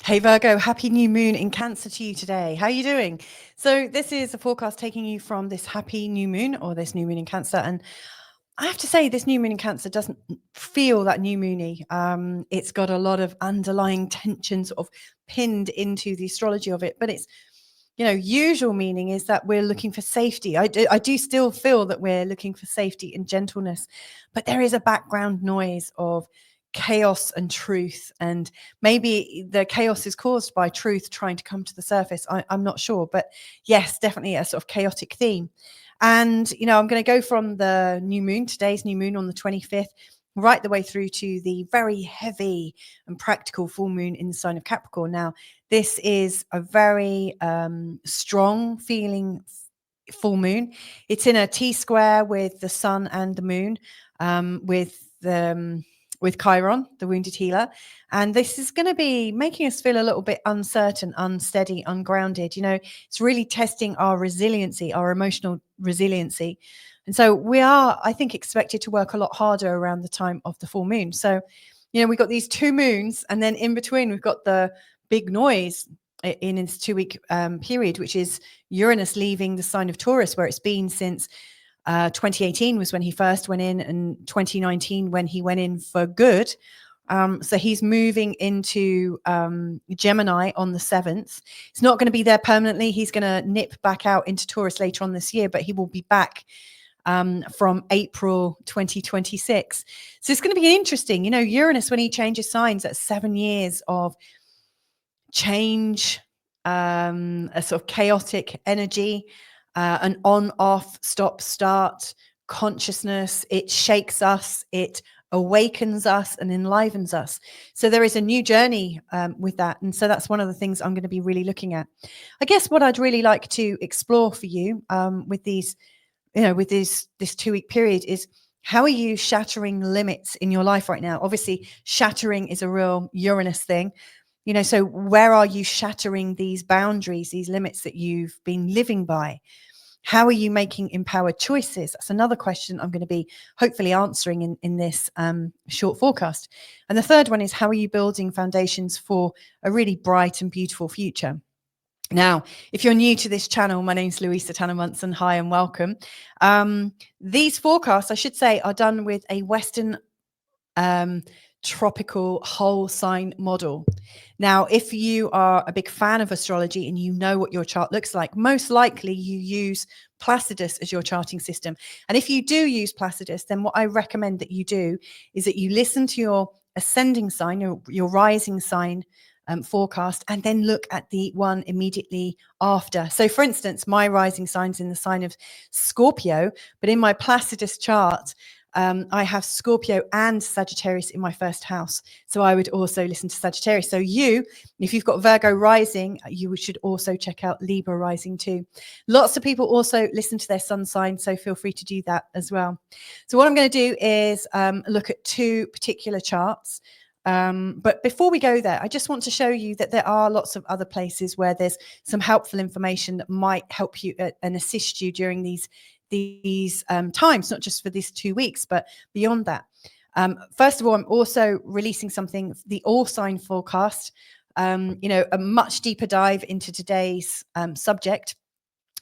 Hey Virgo, happy new moon in Cancer to you today. How are you doing? So this is a forecast taking you from this happy new moon or this new moon in Cancer. And I have to say this new moon in Cancer doesn't feel that new moony. It's got a lot of underlying tension sort of pinned into the astrology of it, but it's, usual meaning is that we're looking for safety. I do still feel that we're looking for safety and gentleness, but there is a background noise of chaos and truth, and maybe the chaos is caused by truth trying to come to the surface. I'm not sure, but yes, definitely a sort of chaotic theme. And I'm going to go from the new moon, today's new moon on the 25th, right the way through to the very heavy and practical full moon in the sign of Capricorn. Now, this is a very strong feeling full moon. It's in a T square with the sun and the moon, with Chiron, the wounded healer. And this is going to be making us feel a little bit uncertain, unsteady, ungrounded. It's really testing our resiliency, our emotional resiliency. And so we are, I think, expected to work a lot harder around the time of the full moon. So, we've got these two moons, and then in between, we've got the big noise in its 2-week period, which is Uranus leaving the sign of Taurus, where it's been since 2018 was when he first went in, and 2019 when he went in for good. So he's moving into Gemini on the 7th. It's not going to be there permanently. He's going to nip back out into Taurus later on this year, but he will be back from April 2026. So it's going to be interesting. Uranus, when he changes signs, that's 7 years of change, a sort of chaotic energy, an on-off, stop-start consciousness. It shakes us, it awakens us and enlivens us. So there is a new journey with that. And so that's one of the things I'm going to be really looking at. I guess what I'd really like to explore for you with these, with this 2-week period is, how are you shattering limits in your life right now? Obviously, shattering is a real Uranus thing. So where are you shattering these boundaries, these limits that you've been living by? How are you making empowered choices? That's another question I'm going to be hopefully answering in this short forecast. And the third one is, how are you building foundations for a really bright and beautiful future? Now, if you're new to this channel, my name's Louisa Tanner Munson. Hi and welcome. These forecasts, I should say, are done with a Western tropical whole sign model. Now, if you are a big fan of astrology and you know what your chart looks like, most likely you use Placidus as your charting system. And if you do use Placidus, then what I recommend that you do is that you listen to your ascending sign, your rising sign forecast, and then look at the one immediately after. So for instance, my rising sign's in the sign of Scorpio, but in my Placidus chart, I have Scorpio and Sagittarius in my first house. So I would also listen to Sagittarius. So if you've got Virgo rising, you should also check out Libra rising too. Lots of people also listen to their sun sign, so feel free to do that as well. So what I'm going to do is look at two particular charts. But before we go there, I just want to show you that there are lots of other places where there's some helpful information that might help you and assist you during these times, not just for these 2 weeks, but beyond that. First of all, I'm also releasing something, the all sign forecast, a much deeper dive into today's subject.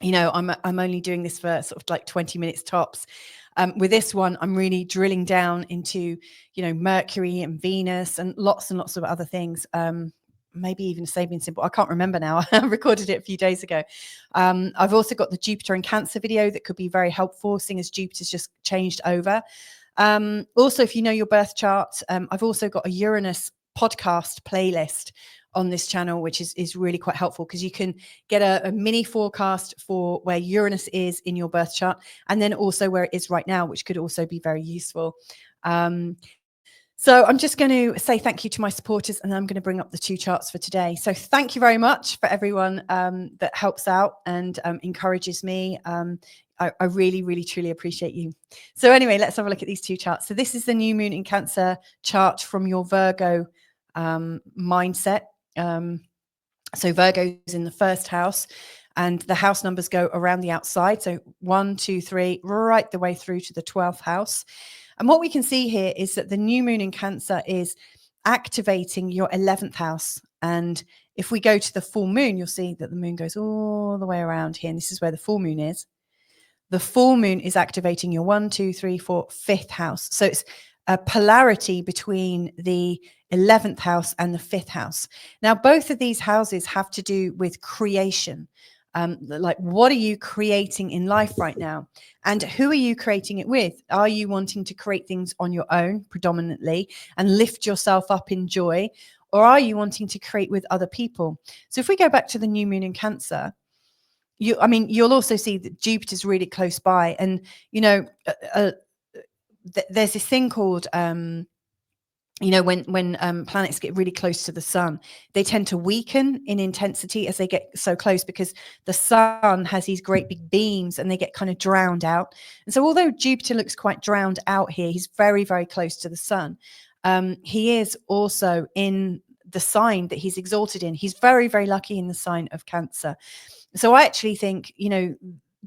I'm only doing this for sort of like 20 minutes tops. With this one, I'm really drilling down into, Mercury and Venus and lots of other things. Maybe even Sabian symbol. I can't remember now. I recorded it a few days ago. I've also got the Jupiter and Cancer video that could be very helpful, seeing as Jupiter's just changed over. Also, if you know your birth chart, I've also got a Uranus podcast playlist on this channel, which is really quite helpful, because you can get a mini forecast for where Uranus is in your birth chart, and then also where it is right now, which could also be very useful. So I'm just going to say thank you to my supporters, and I'm going to bring up the two charts for today. So thank you very much for everyone that helps out and encourages me. I really, really, truly appreciate you. So anyway, let's have a look at these two charts. So this is the new moon in Cancer chart from your Virgo mindset. So Virgo is in the first house, and the house numbers go around the outside. So 1, 2, 3, right the way through to the 12th house. And what we can see here is that the new moon in Cancer is activating your 11th house. And if we go to the full moon, you'll see that the moon goes all the way around here. And this is where the full moon is. The full moon is activating your 1, 2, 3, 4, 5th house. So it's a polarity between the 11th house and the 5th house. Now, both of these houses have to do with creation. Like, what are you creating in life right now? And who are you creating it with? Are you wanting to create things on your own predominantly and lift yourself up in joy? Or are you wanting to create with other people? So if we go back to the new moon in Cancer, you'll also see that Jupiter's really close by. And, there's this thing called, when planets get really close to the sun, they tend to weaken in intensity as they get so close, because the sun has these great big beams and they get kind of drowned out. And so although Jupiter looks quite drowned out here, he's very, very close to the sun. He is also in the sign that he's exalted in. He's very, very lucky in the sign of Cancer. So I actually think,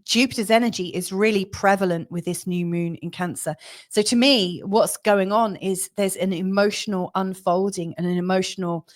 Jupiter's energy is really prevalent with this new moon in Cancer. So to me, what's going on is there's an emotional unfolding and an emotional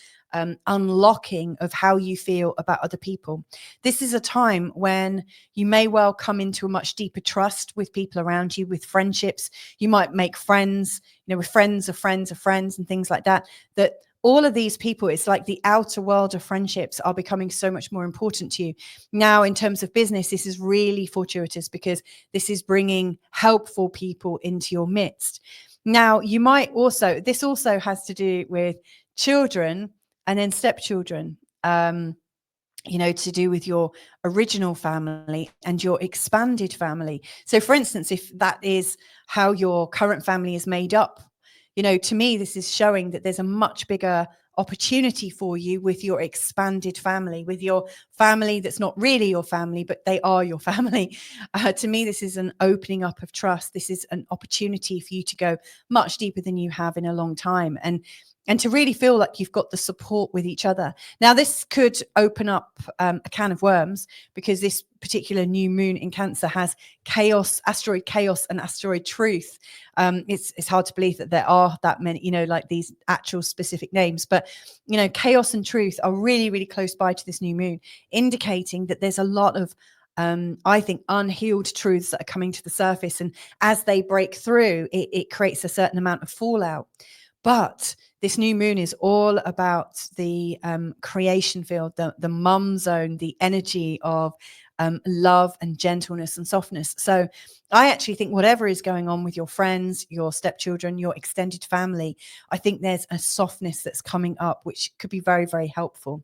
unlocking of how you feel about other people. This is a time when you may well come into a much deeper trust with people around you, with friendships. You might make friends, with friends of friends of friends and things like that, that all of these people, it's like the outer world of friendships are becoming so much more important to you. Now, in terms of business, this is really fortuitous because this is bringing helpful people into your midst. Now, this also has to do with children and then stepchildren, to do with your original family and your expanded family. So, for instance, if that is how your current family is made up, to me, this is showing that there's a much bigger opportunity for you with your expanded family, with your family that's not really your family, but they are your family. To me, this is an opening up of trust. This is an opportunity for you to go much deeper than you have in a long time, and to really feel like you've got the support with each other. Now, this could open up a can of worms, because this particular new moon in Cancer has chaos, asteroid chaos and asteroid truth. It's hard to believe that there are that many, like these actual specific names, but, chaos and truth are really, really close by to this new moon, indicating that there's a lot of, I think, unhealed truths that are coming to the surface. And as they break through, it creates a certain amount of fallout. But this new moon is all about the creation field, the mum zone, the energy of love and gentleness and softness. So I actually think whatever is going on with your friends, your stepchildren, your extended family, I think there's a softness that's coming up, which could be very, very helpful.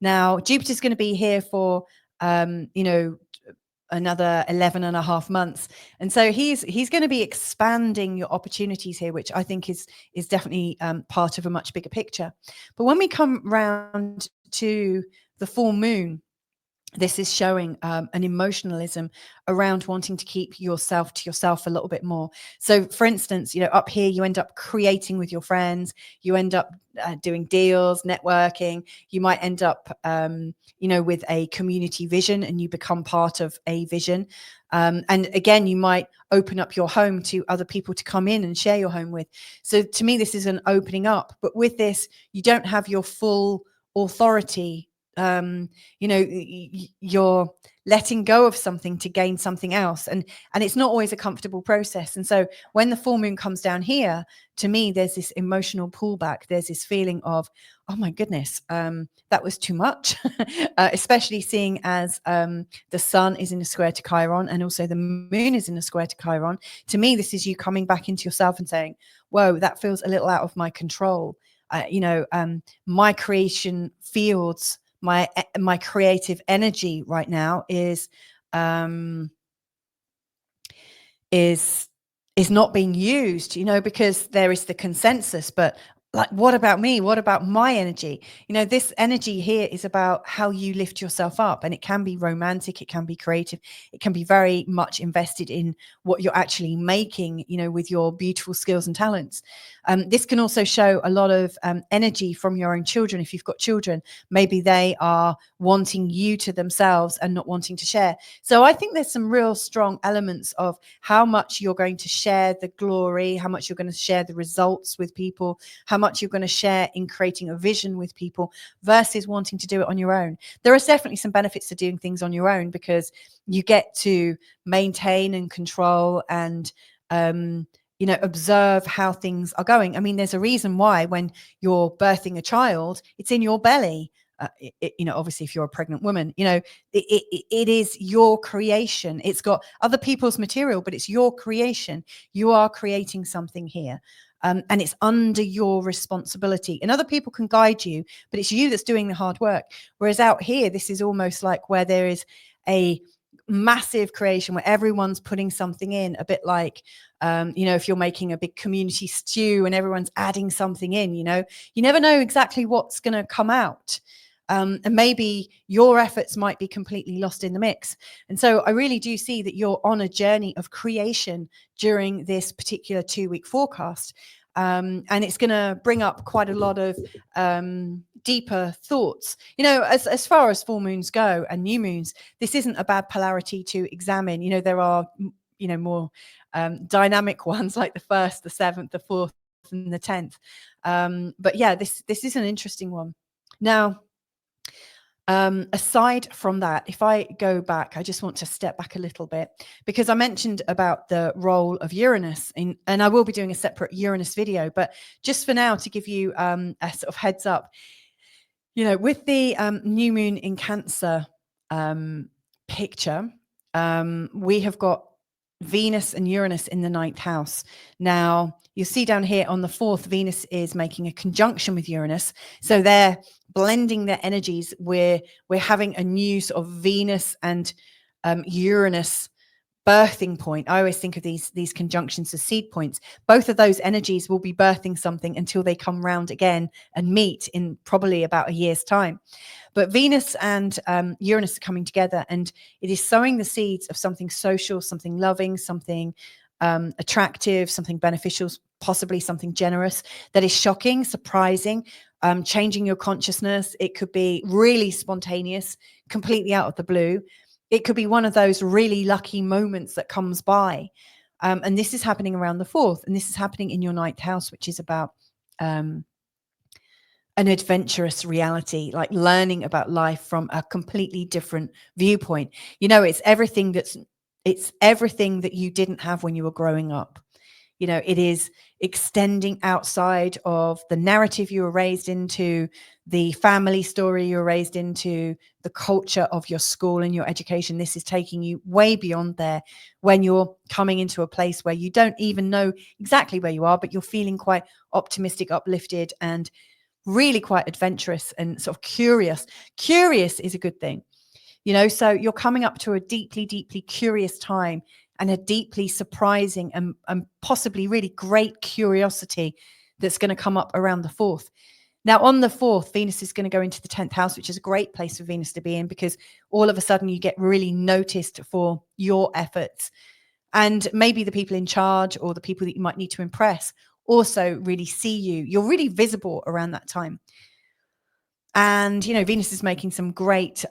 Now, Jupiter's going to be here for, another 11 and a half months. And so he's going to be expanding your opportunities here, which I think is definitely part of a much bigger picture. But when we come round to the full moon, this is showing an emotionalism around wanting to keep yourself to yourself a little bit more. So, for instance, up here, you end up creating with your friends. You end up doing deals, networking. You might end up, with a community vision, and you become part of a vision. And again, you might open up your home to other people to come in and share your home with. So, to me, this is an opening up. But with this, you don't have your full authority. You're letting go of something to gain something else, and it's not always a comfortable process. And so when the full moon comes down here, to me, there's this emotional pullback. There's this feeling of, oh my goodness, that was too much. Especially seeing as the sun is in a square to Chiron, and also the moon is in a square to Chiron. To me, this is you coming back into yourself and saying, whoa, that feels a little out of my control. My creation fields, my creative energy right now is not being used, because there is the consensus, but like, what about me? What about my energy? This energy here is about how you lift yourself up, and it can be romantic, it can be creative, it can be very much invested in what you're actually making, with your beautiful skills and talents. This can also show a lot of energy from your own children. If you've got children, maybe they are wanting you to themselves and not wanting to share. So I think there's some real strong elements of how much you're going to share the glory, how much you're going to share the results with people, how much you're going to share in creating a vision with people versus wanting to do it on your own. There are definitely some benefits to doing things on your own, because you get to maintain and control and observe how things are going. I mean, there's a reason why when you're birthing a child, it's in your belly. Obviously, if you're a pregnant woman, it is your creation. It's got other people's material, but it's your creation. You are creating something here. And it's under your responsibility. And other people can guide you, but it's you that's doing the hard work. Whereas out here, this is almost like where there is a massive creation where everyone's putting something in, a bit like if you're making a big community stew and everyone's adding something in, you never know exactly what's going to come out. And maybe your efforts might be completely lost in the mix. And so I really do see that you're on a journey of creation during this particular 2-week forecast. And it's going to bring up quite a lot of deeper thoughts. As far as full moons go and new moons, this isn't a bad polarity to examine. There are, more dynamic ones like the 1st, the 7th, the 4th, and the 10th. But yeah, this is an interesting one. Now, aside from that, if I go back, I just want to step back a little bit, because I mentioned about the role of Uranus and I will be doing a separate Uranus video, but just for now, to give you a sort of heads up, with the new moon in Cancer picture, we have got Venus and Uranus in the 9th house. Now, you'll see down here on the 4th, Venus is making a conjunction with Uranus. So they're blending their energies. We're having a new sort of Venus and Uranus birthing point. I always think of these conjunctions as seed points. Both of those energies will be birthing something until they come round again and meet in probably about a year's time. But Venus and Uranus are coming together, and it is sowing the seeds of something social, something loving, something attractive, something beneficial, possibly something generous, that is shocking, surprising, changing your consciousness. It could be really spontaneous, completely out of the blue. It could be one of those really lucky moments that comes by. And this is happening around the 4th, and this is happening in your 9th house, which is about an adventurous reality, like learning about life from a completely different viewpoint. It's everything that you didn't have when you were growing up. It is extending outside of the narrative you were raised into, the family story you were raised into, the culture of your school and your education. This is taking you way beyond there when you're coming into a place where you don't even know exactly where you are, but you're feeling quite optimistic, uplifted, and really quite adventurous and sort of curious. Curious is a good thing. So you're coming up to a deeply, deeply curious time, and a deeply surprising and possibly really great curiosity that's going to come up around the 4th. Now, on the 4th, Venus is going to go into the 10th house, which is a great place for Venus to be in, because all of a sudden you get really noticed for your efforts. And maybe the people in charge or the people that you might need to impress also really see you. You're really visible around that time. And, Venus is making some great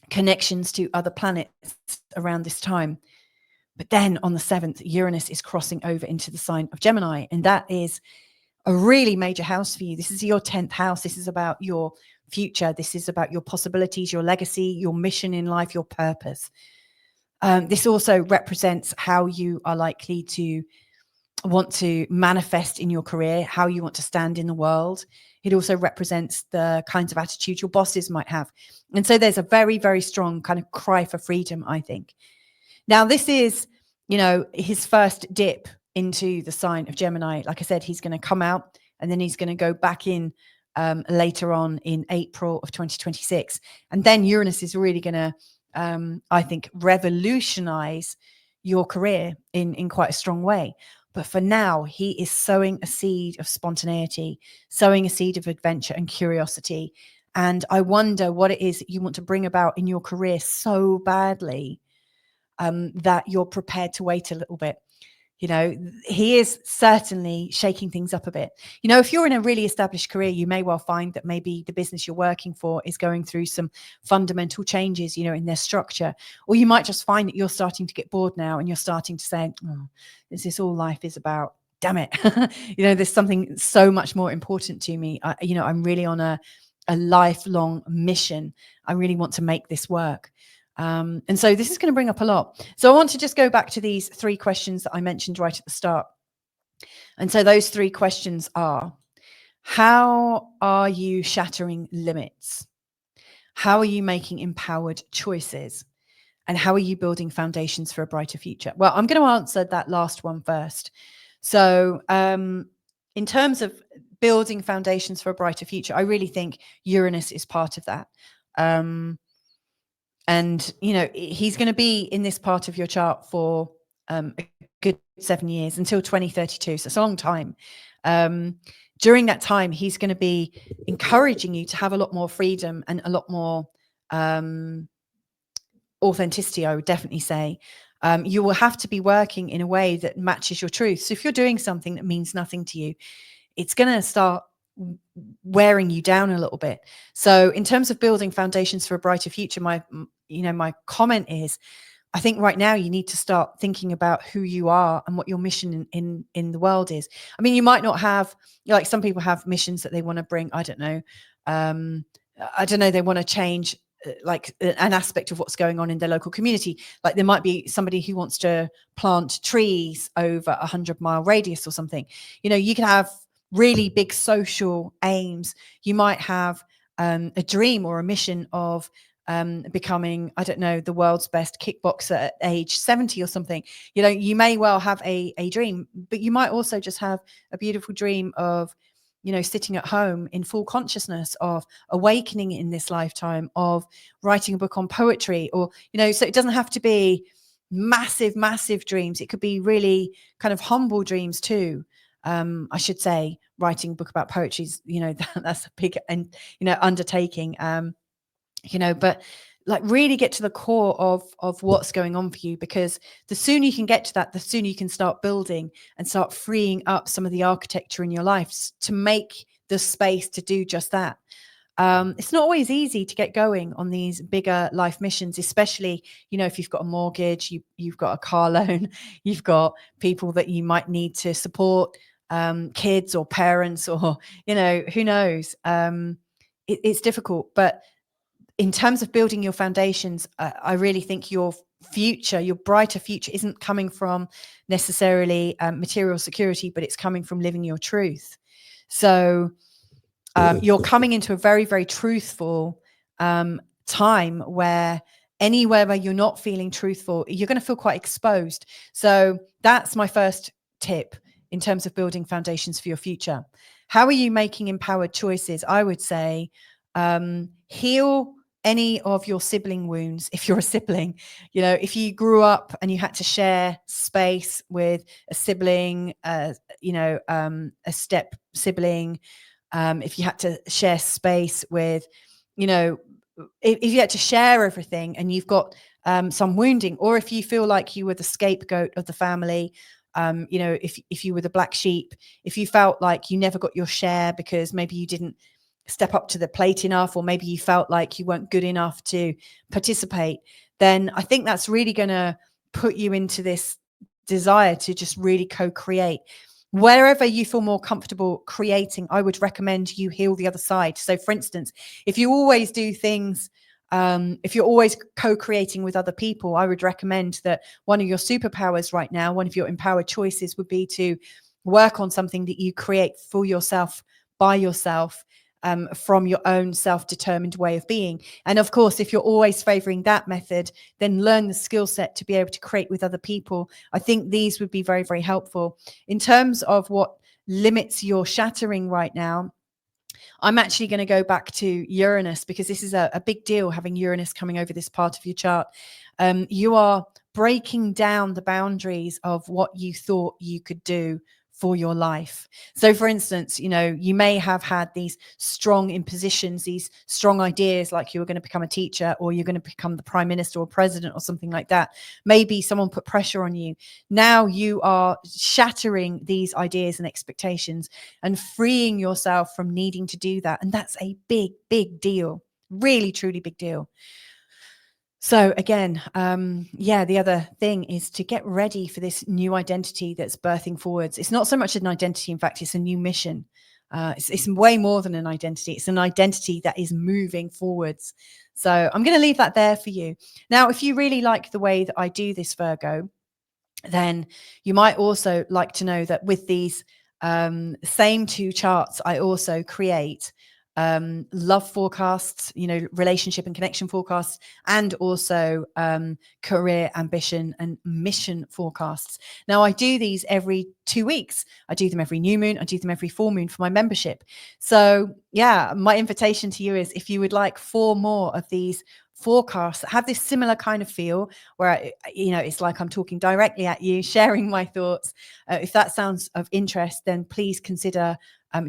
connections to other planets around this time. But then on the 7th, Uranus is crossing over into the sign of Gemini. And that is a really major house for you. This is your 10th house. This is about your future. This is about your possibilities, your legacy, your mission in life, your purpose. This also represents how you are likely to want to manifest in your career, how you want to stand in the world. It also represents the kinds of attitude your bosses might have. And so there's a very, very strong kind of cry for freedom, I think. Now, this is, his first dip into the sign of Gemini. Like I said, he's going to come out and then he's going to go back in later on in April of 2026. And then Uranus is really going to, I think, revolutionize your career in quite a strong way. But for now, he is sowing a seed of spontaneity, sowing a seed of adventure and curiosity. And I wonder what it is that you want to bring about in your career so badly that you're prepared to wait a little bit. He is certainly shaking things up a bit. If you're in a really established career, you may well find that maybe the business you're working for is going through some fundamental changes, in their structure. Or you might just find that you're starting to get bored now and you're starting to say, oh, is this all life is about? damn it, there's something so much more important to me. I'm really on a lifelong mission. I really want to make this work. And so this is going to bring up a lot. So I want to just go back to these 3 questions that I mentioned right at the start. And so those 3 questions are: how are you shattering limits? How are you making empowered choices? And how are you building foundations for a brighter future? Well, I'm going to answer that last one first. So in terms of building foundations for a brighter future, I really think Uranus is part of that. And, he's going to be in this part of your chart for a good 7 years, until 2032. So it's a long time. During that time, he's going to be encouraging you to have a lot more freedom and a lot more authenticity, I would definitely say. You will have to be working in a way that matches your truth. So if you're doing something that means nothing to you, it's going to start wearing you down a little bit. So in terms of building foundations for a brighter future, my comment is, I think right now you need to start thinking about who you are and what your mission in the world is. I mean, you might not have, like, some people have missions that they want to bring. I don't know. They want to change like an aspect of what's going on in their local community. Like, there might be somebody who wants to plant trees over 100-mile radius or something. You can have really big social aims. You might have a dream or a mission of becoming, I don't know, the world's best kickboxer at age 70 or something. You may well have a dream, but you might also just have a beautiful dream of, sitting at home in full consciousness, of awakening in this lifetime, of writing a book on poetry, or, so it doesn't have to be massive dreams. It could be really kind of humble dreams too. I should say, writing a book about poetry is, that's a big and, undertaking. But like, really get to the core of what's going on for you, because the sooner you can get to that, the sooner you can start building and start freeing up some of the architecture in your life to make the space to do just that. It's not always easy to get going on these bigger life missions, especially, if you've got a mortgage, you've got a car loan, you've got people that you might need to support, kids or parents, or, who knows. It's difficult, but in terms of building your foundations, I really think your future, your brighter future, isn't coming from necessarily material security, but it's coming from living your truth. So you're coming into a very, very truthful time where anywhere where you're not feeling truthful, you're going to feel quite exposed. So that's my first tip in terms of building foundations for your future. How are you making empowered choices? I would say heal any of your sibling wounds. If you're a sibling, if you grew up and you had to share space with a sibling, a step sibling, if you had to share space with, if you had to share everything and you've got some wounding, or if you feel like you were the scapegoat of the family, if you were the black sheep, if you felt like you never got your share because maybe you didn't step up to the plate enough, or maybe you felt like you weren't good enough to participate, then I think that's really going to put you into this desire to just really co-create. Wherever you feel more comfortable creating, I would recommend you heal the other side. So for instance, if you always do things, if you're always co-creating with other people, I would recommend that one of your superpowers right now, one of your empowered choices, would be to work on something that you create for yourself, by yourself, from your own self-determined way of being. And of course, if you're always favoring that method, then learn the skill set to be able to create with other people. I think these would be very, very helpful. In terms of what limits you're shattering right now, I'm actually going to go back to Uranus, because this is a big deal, having Uranus coming over this part of your chart. You are breaking down the boundaries of what you thought you could do for your life. So for instance, you may have had these strong impositions, these strong ideas, like you were going to become a teacher, or you're going to become the prime minister or president or something like that. Maybe someone put pressure on you. Now you are shattering these ideas and expectations and freeing yourself from needing to do that. And that's a big, big deal. Really, truly big deal. So again, yeah, the other thing is to get ready for this new identity that's birthing forwards. It's not so much an identity, in fact, it's a new mission. It's way more than an identity. It's an identity that is moving forwards. So I'm going to leave that there for you. Now, if you really like the way that I do this, Virgo, then you might also like to know that with these same two charts, I also create love forecasts, relationship and connection forecasts, and also career ambition and mission forecasts. Now, I do these every 2 weeks. I do them every new moon. I do them every full moon for my membership. So yeah, my invitation to you is, if you would like 4 more of these forecasts that have this similar kind of feel, where it's like I'm talking directly at you, sharing my thoughts, if that sounds of interest, then please consider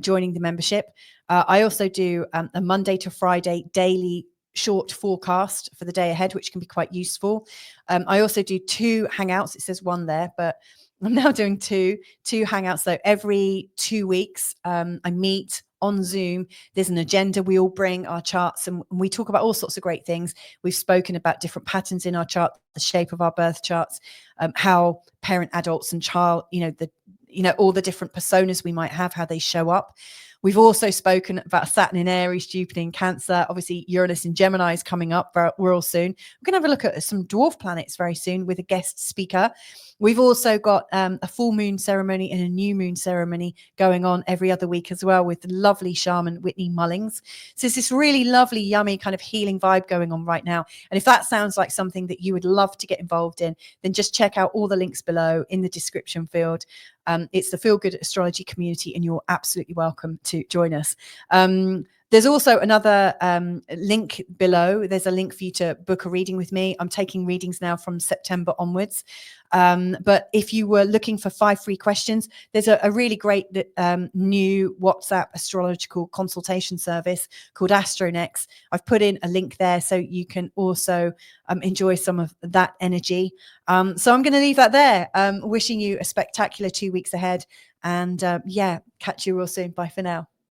joining the membership. I also do a Monday to Friday daily short forecast for the day ahead, which can be quite useful. I also do 2 hangouts. It says 1 there, but I'm now doing two hangouts. So every 2 weeks, I meet on Zoom. There's an agenda. We all bring our charts and we talk about all sorts of great things. We've spoken about different patterns in our chart, the shape of our birth charts, how parent, adults, and child, all the different personas we might have, how they show up. We've also spoken about Saturn in Aries, Jupiter in Cancer. Obviously, Uranus in Gemini is coming up real soon. We're going to have a look at some dwarf planets very soon with a guest speaker. We've also got a full moon ceremony and a new moon ceremony going on every other week as well, with the lovely shaman Whitney Mullings. So it's this really lovely, yummy kind of healing vibe going on right now. And if that sounds like something that you would love to get involved in, then just check out all the links below in the description field. It's the Feel Good Astrology community, and you're absolutely welcome to join us. There's also another link below. There's a link for you to book a reading with me. I'm taking readings now from September onwards. But if you were looking for 5 free questions, there's a really great new WhatsApp astrological consultation service called AstroNext. I've put in a link there so you can also enjoy some of that energy. So I'm going to leave that there. Wishing you a spectacular 2 weeks ahead. And yeah, catch you real soon. Bye for now.